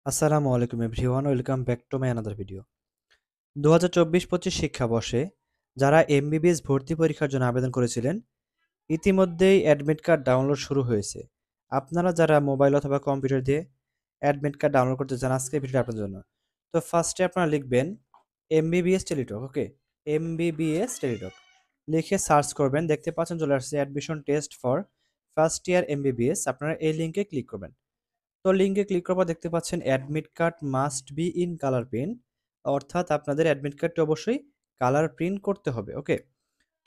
আসসালামু আলাইকুম everyone, welcome back to my another video. 2024-25 শিক্ষাবর্ষে যারা এমবিবিএস ভর্তি পরীক্ষার জন্য আবেদন করেছিলেন, ইতিমধ্যেই অ্যাডমিট কার্ড ডাউনলোড শুরু হয়েছে। আপনারা যারা মোবাইল অথবা কম্পিউটার দিয়ে অ্যাডমিট কার্ড ডাউনলোড করতে চান, আজকে ভিডিওটা আপনাদের জন্য। তো ফার্স্টে আপনারা লিখবেন এমবিবিএস টেলিটক, ওকে, এমবিবিএস টেলিটক লিখে সার্চ করবেন। দেখতে পাচ্ছেন চলে আসছে admission test for first year MBBS. আপনারা এই লিঙ্কে ক্লিক করবেন। তো লিঙ্কে ক্লিক করার পর দেখতে পাচ্ছেন admit card must be in colour print, অর্থাৎ আপনাদের অ্যাডমিট কার্ডটি অবশ্যই কালার প্রিন্ট করতে হবে, ওকে।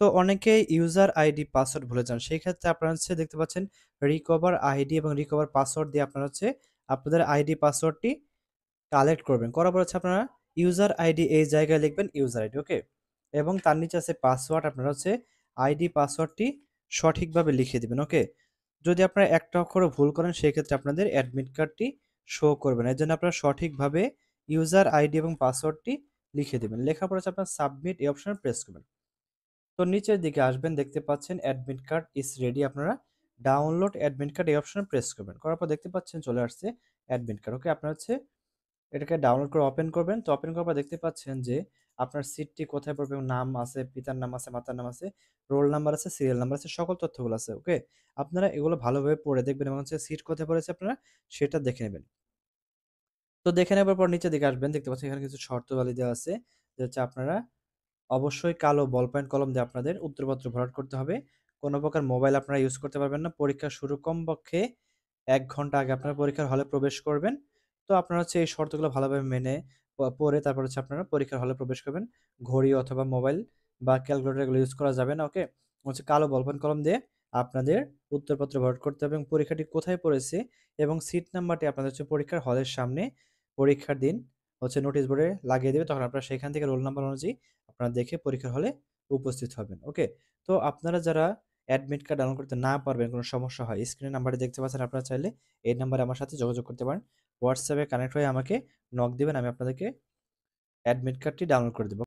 তো অনেকে ইউজার আইডি পাসওয়ার্ড ভুলে যান, সেই ক্ষেত্রে আপনারা হচ্ছে দেখতে পাচ্ছেন রিকভার আইডি এবং রিকভার পাসওয়ার্ড দিয়ে আপনারা হচ্ছে আপনাদের আইডি পাসওয়ার্ডটি কালেক্ট করবেন। করার পর হচ্ছে আপনারা ইউজার আইডি এই জায়গায় লিখবেন ইউজার আইডি, ওকে, এবং তার নিচে আছে পাসওয়ার্ড। আপনারা হচ্ছে আইডি পাসওয়ার্ডটি সঠিকভাবে লিখে দিবেন, ওকে। যদি আপনারা একটা অক্ষরও ভুল করেন সেই ক্ষেত্রে আপনাদের অ্যাডমিট কার্ডটি শো করবে না। এর জন্য আপনারা সঠিকভাবে ইউজার আইডি এবং পাসওয়ার্ডটি লিখে দেবেন। লেখার পর হচ্ছে আপনার সাবমিট এই অপশনে প্রেস করবেন। তো নিচের দিকে আসবেন, দেখতে পাচ্ছেন অ্যাডমিট কার্ড ইজ রেডি। আপনারা ডাউনলোড অ্যাডমিট কার্ড এই অপশনে প্রেস করবেন। করার পর দেখতে পাচ্ছেন চলে আসছে অ্যাডমিট কার্ড, ওকে। আপনার হচ্ছে এটাকে ডাউনলোড করে ওপেন করবেন। তো ওপেন করার পর দেখতে পাচ্ছেন যে আপনার সিটটি কোথায় পড়বে, এবং নাম আছে, পিতার নাম আছে, মাতার নাম আছে, রোল নাম্বার আছে, সিরিয়াল নাম্বার আছে, সকল তথ্যগুলো আছে, ওকে। আপনারা এগুলো ভালোভাবে পড়ে দেখবেন এবং হচ্ছে সিট কোথায় পড়েছে আপনারা সেটা দেখে নেবেন। তো দেখে নেবার পর নিচের দিকে আসবেন, দেখতে পাচ্ছেন এখানে কিছু শর্তাবলী দেওয়া আছে, যে হচ্ছে আপনারা অবশ্যই কালো বল পয়েন্ট কলম দিয়ে আপনাদের উত্তরপত্র ভরাট করতে হবে। কোনো প্রকার মোবাইল আপনারা ইউজ করতে পারবেন না। পরীক্ষা শুরু কমপক্ষে ১ ঘন্টা আগে আপনারা পরীক্ষার হলে প্রবেশ করবেন। তো আপনারা হচ্ছে এই শর্তগুলো ভালোভাবে মেনে পড়ে তারপর হচ্ছে আপনারা পরীক্ষার হলে প্রবেশ করবেন। ঘড়ি অথবা মোবাইল বা ক্যালকুলেটর এগুলো ইউজ করা যাবে না, ওকে। হচ্ছে কালো বল পয়েন্ট কলম দিয়ে আপনাদের উত্তরপত্র ভরাট করতে হবে এবং পরীক্ষাটি কোথায় পড়েছে এবং সিট নাম্বারটি আপনাদের হচ্ছে পরীক্ষার হলের সামনে পরীক্ষার দিন হচ্ছে নোটিশ বোর্ডে লাগিয়ে দেবে। তখন আপনারা সেখান থেকে রোল নাম্বার অনুযায়ী আপনারা দেখে পরীক্ষার হলে উপস্থিত হবেন, ওকে। তো আপনারা যারা অ্যাডমিট কার্ড ডাউনলোড করতে না পারবেন, কোনো সমস্যা হয়, স্ক্রিনে নাম্বারে দেখতে পাচ্ছেন, আপনারা চাইলে এই নাম্বারে আমার সাথে যোগাযোগ করতে পারেন। হোয়াটসঅ্যাপে কানেক্ট হয়ে আমাকে নক দিবেন, আমি আপনাদেরকে অ্যাডমিট কার্ডটি ডাউনলোড করে দেবো।